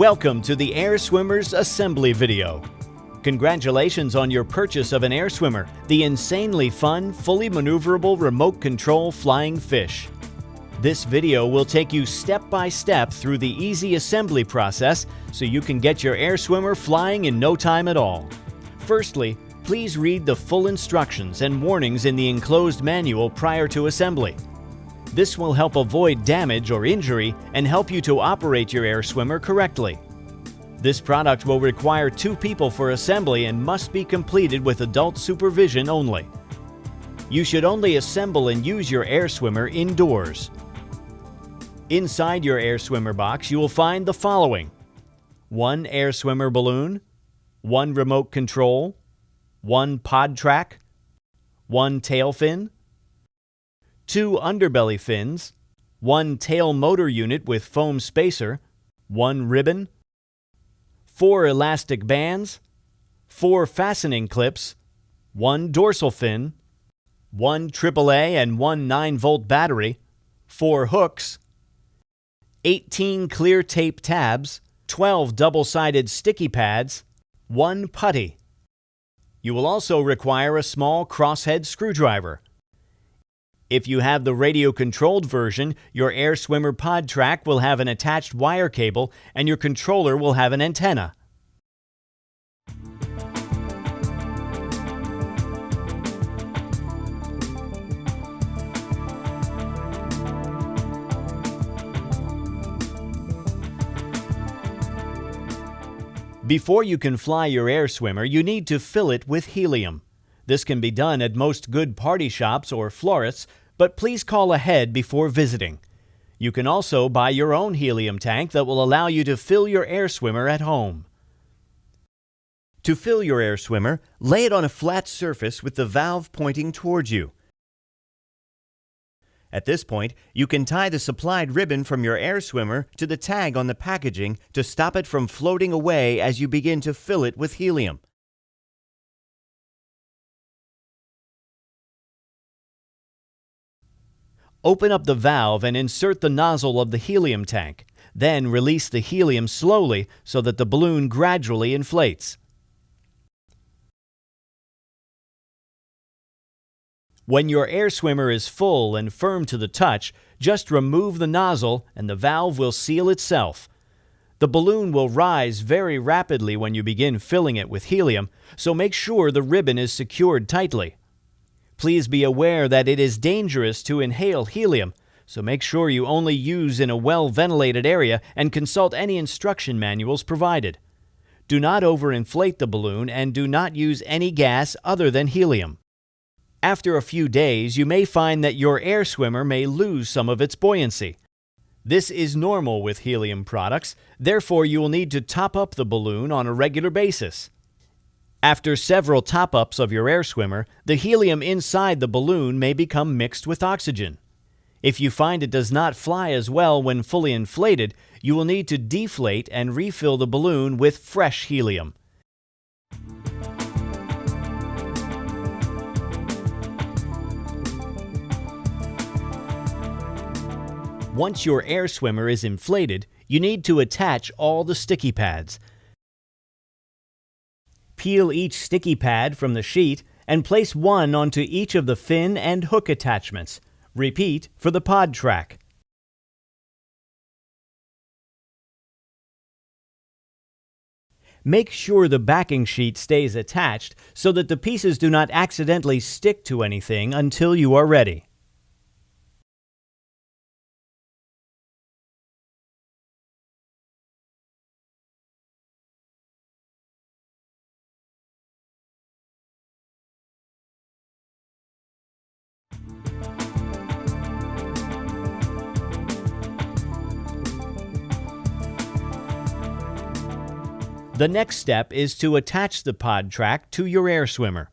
Welcome to the Air Swimmer's assembly video. Congratulations on your purchase of an Air Swimmer, the insanely fun, fully maneuverable remote control flying fish. This video will take you step by step through the easy assembly process so you can get your Air Swimmer flying in no time at all. Firstly, please read the full instructions and warnings in the enclosed manual prior to assembly. This will help avoid damage or injury and help you to operate your Air Swimmer correctly. This product will require 2 people for assembly and must be completed with adult supervision only. You should only assemble and use your Air Swimmer indoors. Inside your Air Swimmer box, you will find the following: 1 Air Swimmer balloon, 1 remote control, 1 pod track, 1 tail fin, 2 underbelly fins, 1 tail motor unit with foam spacer, 1 ribbon, 4 elastic bands, 4 fastening clips, 1 dorsal fin, 1 AAA and 1 9-volt battery, 4 hooks, 18 clear tape tabs, 12 double-sided sticky pads, 1 putty. You will also require a small crosshead screwdriver. If you have the radio-controlled version, your Air Swimmer pod track will have an attached wire cable and your controller will have an antenna. Before you can fly your Air Swimmer, you need to fill it with helium. This can be done at most good party shops or florists, but please call ahead before visiting. You can also buy your own helium tank that will allow you to fill your Air Swimmer at home. To fill your Air Swimmer, lay it on a flat surface with the valve pointing towards you. At this point, you can tie the supplied ribbon from your Air Swimmer to the tag on the packaging to stop it from floating away as you begin to fill it with helium. Open up the valve and insert the nozzle of the helium tank. Then release the helium slowly so that the balloon gradually inflates. When your Air Swimmer is full and firm to the touch, just remove the nozzle and the valve will seal itself. The balloon will rise very rapidly when you begin filling it with helium, so make sure the ribbon is secured tightly. Please be aware that it is dangerous to inhale helium, so make sure you only use in a well-ventilated area and consult any instruction manuals provided. Do not overinflate the balloon and do not use any gas other than helium. After a few days, you may find that your Air Swimmer may lose some of its buoyancy. This is normal with helium products, therefore you will need to top up the balloon on a regular basis. After several top-ups of your Air Swimmer, the helium inside the balloon may become mixed with oxygen. If you find it does not fly as well when fully inflated, you will need to deflate and refill the balloon with fresh helium. Once your Air Swimmer is inflated, you need to attach all the sticky pads. Peel each sticky pad from the sheet and place one onto each of the fin and hook attachments. Repeat for the pod track. Make sure the backing sheet stays attached so that the pieces do not accidentally stick to anything until you are ready. The next step is to attach the pod track to your Air Swimmer.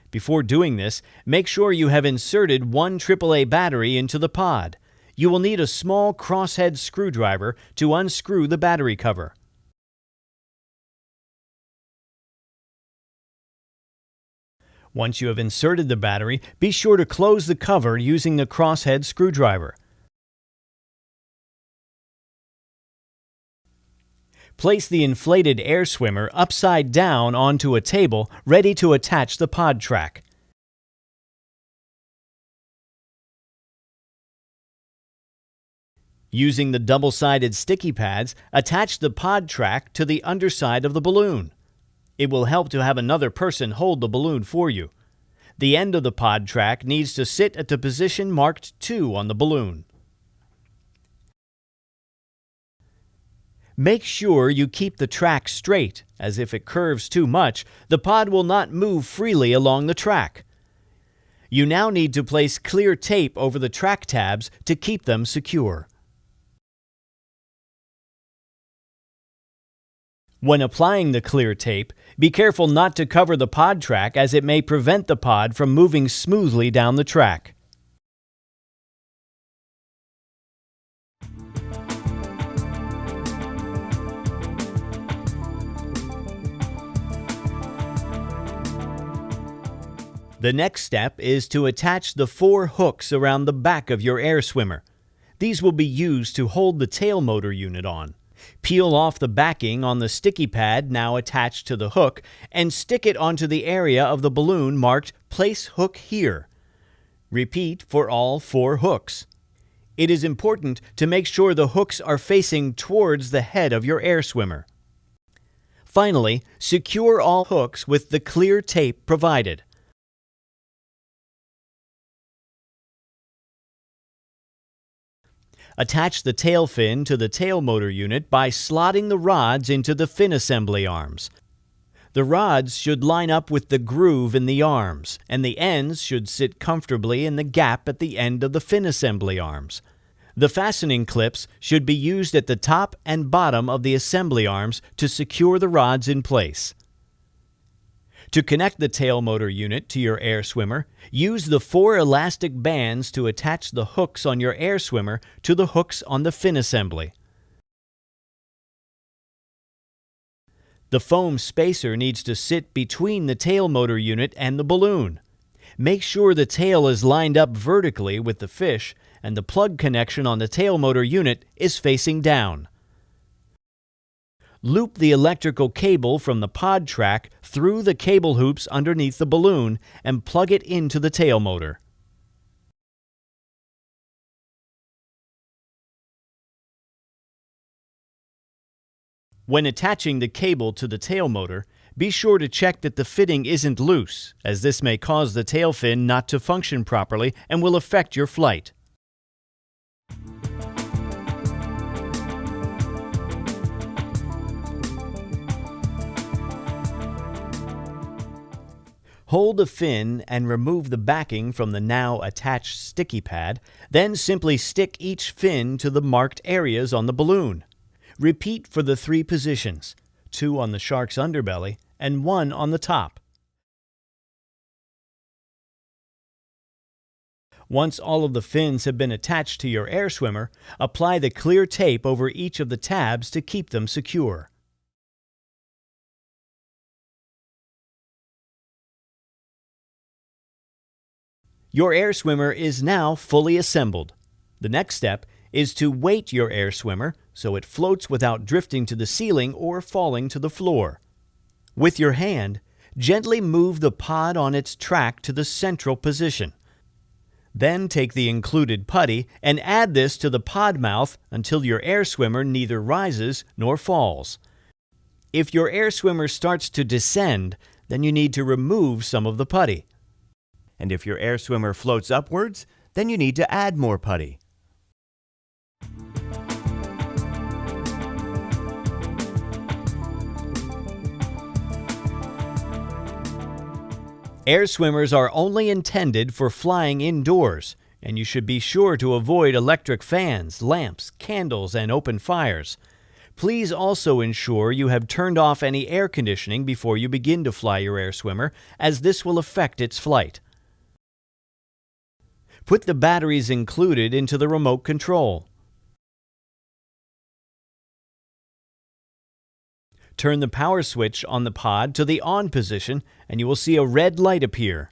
Before doing this, make sure you have inserted 1 AAA battery into the pod. You will need a small crosshead screwdriver to unscrew the battery cover. Once you have inserted the battery, be sure to close the cover using the crosshead screwdriver. Place the inflated air swimmer upside down onto a table ready to attach the pod track. Using the double-sided sticky pads, attach the pod track to the underside of the balloon. It will help to have another person hold the balloon for you. The end of the pod track needs to sit at the position marked 2 on the balloon. Make sure you keep the track straight, as if it curves too much, the pod will not move freely along the track. You now need to place clear tape over the track tabs to keep them secure. When applying the clear tape, be careful not to cover the pod track as it may prevent the pod from moving smoothly down the track. The next step is to attach the 4 hooks around the back of your air swimmer. These will be used to hold the tail motor unit on. Peel off the backing on the sticky pad now attached to the hook and stick it onto the area of the balloon marked "Place hook here." Repeat for all 4 hooks. It is important to make sure the hooks are facing towards the head of your air swimmer. Finally, secure all hooks with the clear tape provided. Attach the tail fin to the tail motor unit by slotting the rods into the fin assembly arms. The rods should line up with the groove in the arms, and the ends should sit comfortably in the gap at the end of the fin assembly arms. The fastening clips should be used at the top and bottom of the assembly arms to secure the rods in place. To connect the tail motor unit to your air swimmer, use the 4 elastic bands to attach the hooks on your air swimmer to the hooks on the fin assembly. The foam spacer needs to sit between the tail motor unit and the balloon. Make sure the tail is lined up vertically with the fish and the plug connection on the tail motor unit is facing down. Loop the electrical cable from the pod track through the cable hoops underneath the balloon and plug it into the tail motor. When attaching the cable to the tail motor, be sure to check that the fitting isn't loose, as this may cause the tail fin not to function properly and will affect your flight. Hold the fin and remove the backing from the now attached sticky pad, then simply stick each fin to the marked areas on the balloon. Repeat for the 3 positions, 2 on the shark's underbelly and 1 on the top. Once all of the fins have been attached to your air swimmer, apply the clear tape over each of the tabs to keep them secure. Your air swimmer is now fully assembled. The next step is to weight your air swimmer so it floats without drifting to the ceiling or falling to the floor. With your hand, gently move the pod on its track to the central position. Then take the included putty and add this to the pod mouth until your air swimmer neither rises nor falls. If your air swimmer starts to descend, then you need to remove some of the putty. And if your air swimmer floats upwards, then you need to add more putty. Air swimmers are only intended for flying indoors, and you should be sure to avoid electric fans, lamps, candles, and open fires. Please also ensure you have turned off any air conditioning before you begin to fly your air swimmer, as this will affect its flight. Put the batteries included into the remote control. Turn the power switch on the pod to the on position and you will see a red light appear.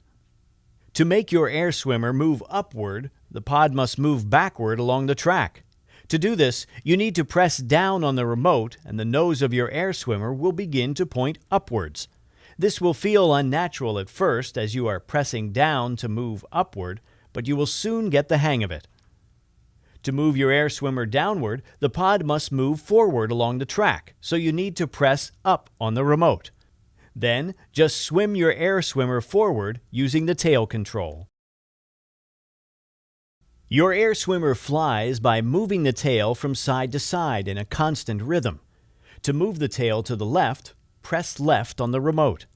To make your air swimmer move upward, the pod must move backward along the track. To do this, you need to press down on the remote and the nose of your air swimmer will begin to point upwards. This will feel unnatural at first as you are pressing down to move upward, but you will soon get the hang of it. To move your air swimmer downward, the pod must move forward along the track, so you need to press up on the remote. Then, just swim your air swimmer forward using the tail control. Your air swimmer flies by moving the tail from side to side in a constant rhythm. To move the tail to the left, press left on the remote.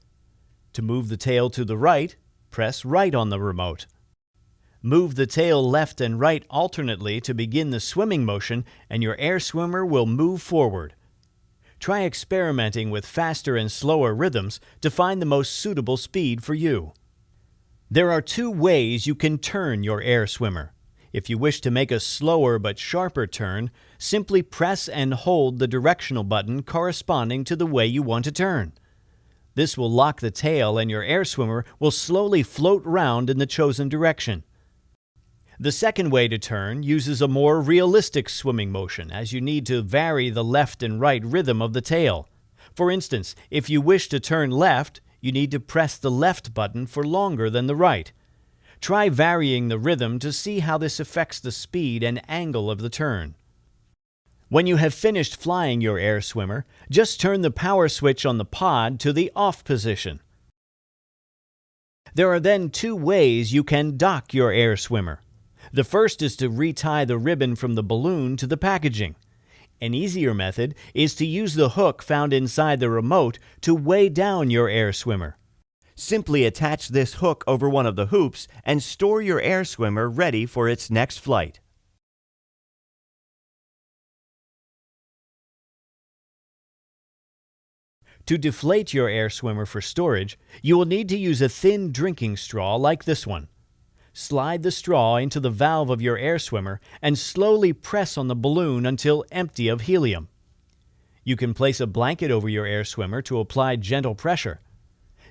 To move the tail to the right, press right on the remote. Move the tail left and right alternately to begin the swimming motion, and your air swimmer will move forward. Try experimenting with faster and slower rhythms to find the most suitable speed for you. There are two ways you can turn your air swimmer. If you wish to make a slower but sharper turn, simply press and hold the directional button corresponding to the way you want to turn. This will lock the tail and your air swimmer will slowly float round in the chosen direction. The second way to turn uses a more realistic swimming motion as you need to vary the left and right rhythm of the tail. For instance, if you wish to turn left, you need to press the left button for longer than the right. Try varying the rhythm to see how this affects the speed and angle of the turn. When you have finished flying your air swimmer, just turn the power switch on the pod to the off position. There are then two ways you can dock your air swimmer. The first is to retie the ribbon from the balloon to the packaging. An easier method is to use the hook found inside the remote to weigh down your air swimmer. Simply attach this hook over one of the hoops and store your air swimmer ready for its next flight. To deflate your air swimmer for storage, you will need to use a thin drinking straw like this one. Slide the straw into the valve of your air swimmer and slowly press on the balloon until empty of helium. You can place a blanket over your air swimmer to apply gentle pressure.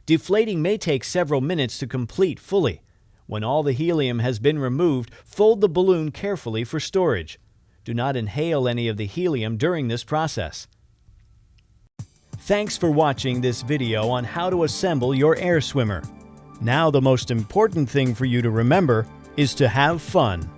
Deflating may take several minutes to complete fully. When all the helium has been removed, fold the balloon carefully for storage. Do not inhale any of the helium during this process. Thanks for watching this video on how to assemble your air swimmer. Now the most important thing for you to remember is to have fun.